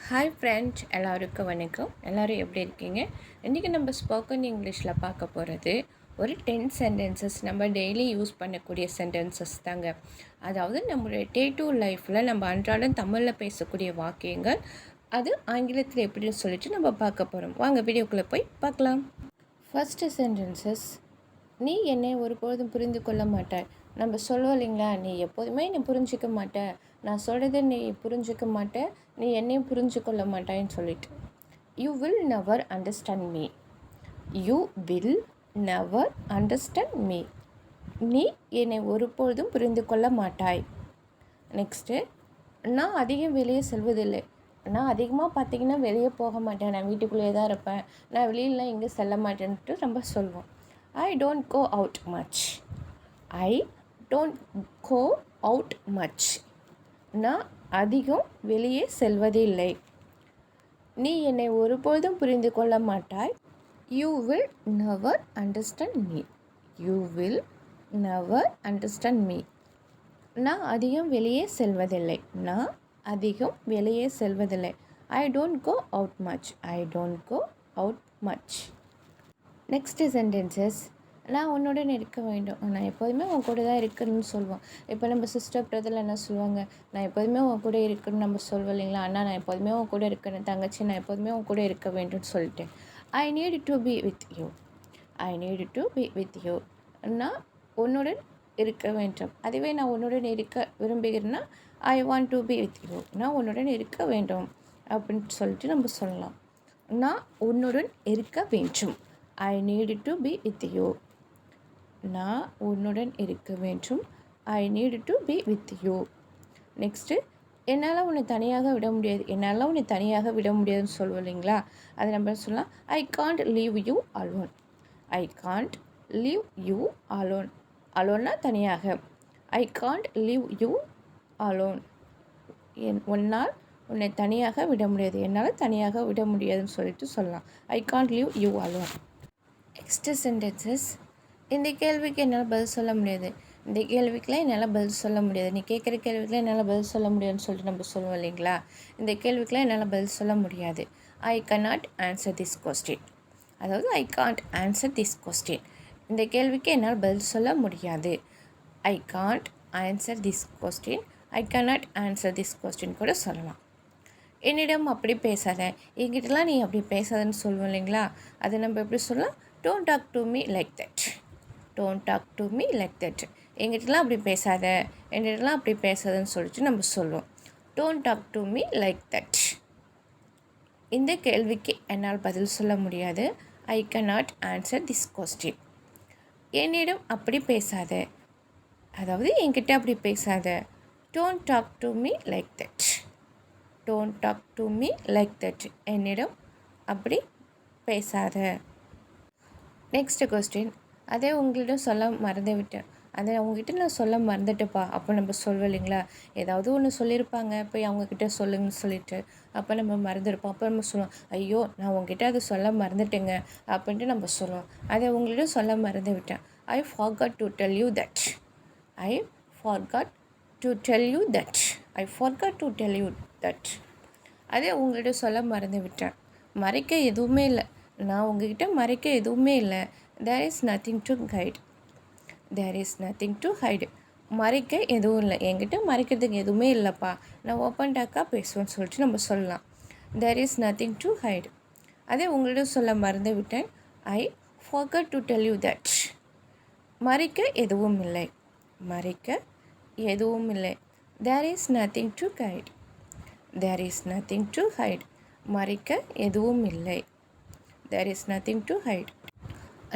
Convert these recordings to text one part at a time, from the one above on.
Hi friends, எல்லாருக்கும் வணக்கம். எல்லோரும் எப்படி இருக்கீங்க? இன்றைக்கி நம்ம ஸ்போக்கன் இங்கிலீஷில் பார்க்க போகிறது ஒரு 10 சென்டென்சஸ் நம்ம டெய்லி யூஸ் பண்ணக்கூடிய சென்டென்சஸ் தாங்க. அதாவது நம்மளுடைய டே டு லைஃப்பில் நம்ம அன்றாடம் தமிழில் பேசக்கூடிய வாக்கியங்கள் அது ஆங்கிலத்தில் எப்படின்னு சொல்லிட்டு நம்ம பார்க்க போகிறோம். வாங்க வீடியோக்குள்ளே போய் பார்க்கலாம். ஃபஸ்ட்டு சென்டென்சஸ்: நீ என்னை ஒருபொழுதும் புரிந்து கொள்ள மாட்டாய். நம்ம சொல்லுவோம் இல்லைங்களா, நீ எப்போதுமே என்னை புரிஞ்சிக்க மாட்ட, நான் சொல்கிறத நீ புரிஞ்சிக்க மாட்ட, நீ என்னையும் புரிஞ்சு கொள்ள மாட்டாயின்னு சொல்லிட்டு. You will never understand me. You will never understand me. நீ என்னை ஒருபொழுதும் புரிந்து கொள்ள மாட்டாய். நெக்ஸ்ட்டு, நான் அதிகம் வெளியே செல்வதில்லை. நான் அதிகமாக பார்த்தீங்கன்னா வெளியே போக மாட்டேன், நான் வீட்டுக்குள்ளேயே தான் இருப்பேன், நான் வெளியிலலாம் எங்கே செல்ல மாட்டேன்ட்டு நம்ம சொல்வோம். I don't go out much. I don't go out much. நான் அதிகம் வெளியே செல்வதில்லை. நீ என்னை ஒருபொழுதும் புரிந்து கொள்ள மாட்டாய். You will never understand me. You will never understand me. நான் அதிகம் வெளியே செல்வதில்லை. நான் அதிகம் வெளியே செல்வதில்லை. I don't go out much. I don't go out much. Next sentences: நான் உன்னுடன் இருக்க வேண்டும். நான் எப்போதுமே உன் கூட தான் இருக்கணும்னு சொல்லுவோம். இப்போ நம்ம சிஸ்டர் பிரதரில் என்ன சொல்லுவாங்க, நான் எப்போதுமே உன் கூட இருக்கணும்னு நம்ம சொல்வோம் இல்லைங்களா. அண்ணா நான் எப்போதுமே உன் கூட இருக்கணும், தங்கச்சி நான் எப்போதுமே உன் கூட இருக்க வேண்டும்னு சொல்லிட்டு. I need to be with you. I need to be with you. நான் உன்னுடன் இருக்க வேண்டும். அதுவே நான் உன்னுடன் இருக்க விரும்புகிறேன்னா I want to be with you. நான் உன்னுடன் இருக்க வேண்டும் அப்படின்னு சொல்லிட்டு நம்ம சொல்லலாம். நான் உன்னுடன் இருக்க வேண்டும். ஐ need to be with you. நான் உன்னுடன் இருக்க வேண்டும். ஐ need to be with you. Next, என்னால் உன்னை தனியாக விட முடியாது. என்னால் உன்னை தனியாக விட முடியாதுன்னு சொல்லுவோம் இல்லைங்களா, அதை நம்ம சொல்லலாம். I can't leave you alone. I can't leave you alone. அலோன்னா தனியாக. I can't leave you alone. உன்னால் உன்னை தனியாக விட முடியாது. என்னால் தனியாக விட முடியாதுன்னு சொல்லிட்டு சொல்லலாம். I can't leave you alone. Next sentences: இந்த கேள்விக்கு என்னால் பதில் சொல்ல முடியாது. இந்த கேள்விக்கெலாம் என்னால் பதில் சொல்ல முடியாது. நீ கேட்குற கேள்விக்கெலாம் என்னால் பதில் சொல்ல முடியாதுன்னு சொல்லிட்டு நம்ம சொல்லுவோம் இல்லைங்களா. இந்த கேள்விக்கெலாம் என்னால் பதில் சொல்ல முடியாது. I cannot answer this question. அதாவது I can't answer this question. இந்த கேள்விக்கு என்னால் பதில் சொல்ல முடியாது. I can't answer this question. I cannot answer this question கூட சொல்லலாம். என்னிடம் அப்படி பேசாத. என்கிட்டலாம் நீ அப்படி பேசாதன்னு சொல்லுவோம் இல்லைங்களா, அது நம்ம எப்படி சொல்லலாம்? Don't talk to me like that. Don't talk to me like that. எங்கிட்டலாம் அப்படி பேசாத, எங்கிட்டலாம் அப்படி பேசாதன்னு சொல்லிட்டு நம்ம சொல்லுவோம். Don't talk to me like that. இந்த கேள்விக்கு என்னால் பதில் சொல்ல முடியாது. I cannot answer this question. என்னிடம் அப்படி பேசாத, அதாவது என்கிட்ட அப்படி பேசாத. Don't talk to me like that. Don't talk to me like that. என்னிடம் அப்படி பேசாத. நெக்ஸ்ட் கொஸ்டின்: அதே உங்களிடம் சொல்ல மறந்து விட்டேன். அதை அவங்ககிட்ட நான் சொல்ல மறந்துட்டேப்பா. அப்போ நம்ம சொல்வோம் இல்லைங்களா, ஏதாவது ஒன்று சொல்லியிருப்பாங்க, போய் அவங்கக்கிட்ட சொல்லுங்கன்னு சொல்லிட்டு, அப்போ நம்ம மறந்துருப்போம். அப்போ நம்ம சொல்லுவோம், ஐயோ நான் உங்ககிட்ட அதை சொல்ல மறந்துட்டேங்க அப்படின்ட்டு நம்ம சொல்லுவோம். அதை உங்களிடம் சொல்ல மறந்து விட்டேன். I forgot to tell you that. I forgot to tell you that. I forgot to tell you that. அதே உங்கள்கிட்ட சொல்ல மறந்து விட்டேன். மறைக்க எதுவுமே இல்லை. நான் உங்ககிட்ட மறைக்க எதுவுமே இல்லை. There is nothing to hide. There is nothing to hide. மறைக்க எதுவும் இல்லை. என்கிட்ட மறைக்கிறதுக்கு எதுவுமே இல்லைப்பா, நான் ஓப்பன் டாக்காக பேசுவேன்னு சொல்லிட்டு நம்ம சொல்லலாம். There is nothing to hide. அதே உங்களிடம் சொல்ல மறந்து விட்டேன். I forgot to tell you that. மறைக்க எதுவும் இல்லை. மறைக்க எதுவும் இல்லை. There is nothing to hide. There is nothing to hide. மறைக்க எதுவும் இல்லை. There is nothing to hide.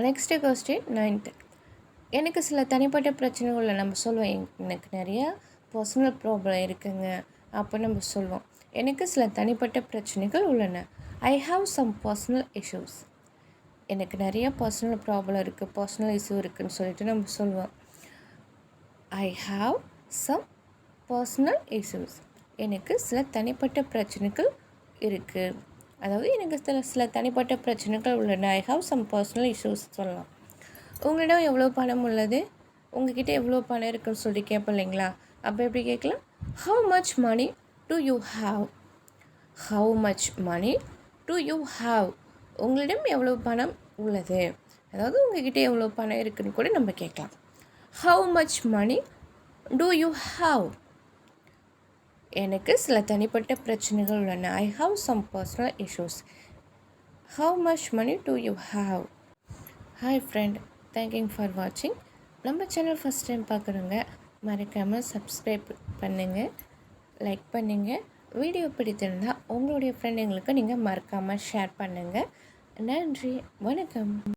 Next question 9th: எனக்கு சில தனிப்பட்ட பிரச்சனைகளை நம்ம சொல்லுவோம். எனக்கு நிறைய பர்சனல் ப்ராப்ளம் இருக்குங்க அப்போ நம்ம சொல்லுவோம். எனக்கு சில தனிப்பட்ட பிரச்சனைகள் உள்ளன. I have some personal issues. எனக்கு நிறைய பர்சனல் ப்ராப்ளம் இருக்குது, பர்சனல் இஷ்யூ இருக்குதுன்னு சொல்லிட்டு நம்ம சொல்லுவோம். I have some personal issues. எனக்கு சில தனிப்பட்ட பிரச்சனைகள் இருக்குது. அதாவது எனக்கு சில தனிப்பட்ட பிரச்சனைகள் உள்ளன. I have some personal issues சொல்லலாம். உங்களிடம் எவ்வளோ பணம் உள்ளது, உங்ககிட்ட எவ்வளோ பணம் இருக்குன்னு சொல்லி கேட்போம் இல்லைங்களா. அப்போ எப்படி கேட்கலாம்? How much money do you have. How much money do you have? உங்களிடம் எவ்வளோ பணம் உள்ளது? அதாவது உங்ககிட்ட எவ்வளோ பணம் இருக்குதுன்னு கூட நம்ம கேட்கலாம். How much money do you have? எனக்கு சில தனிப்பட்ட பிரச்சனைகள் உள்ளன. I have some personal issues. How much money do you have? Hi friend, thank you for வாட்சிங். நம்ம சேனல் ஃபஸ்ட் டைம் பார்க்குறவங்க மறக்காமல் சப்ஸ்கிரைப் பண்ணுங்கள், லைக் பண்ணுங்கள். வீடியோ பிடித்திருந்தால் உங்களுடைய ஃப்ரெண்டுங்களுக்கு நீங்கள் மறக்காமல் ஷேர் பண்ணுங்கள். நன்றி, வணக்கம்.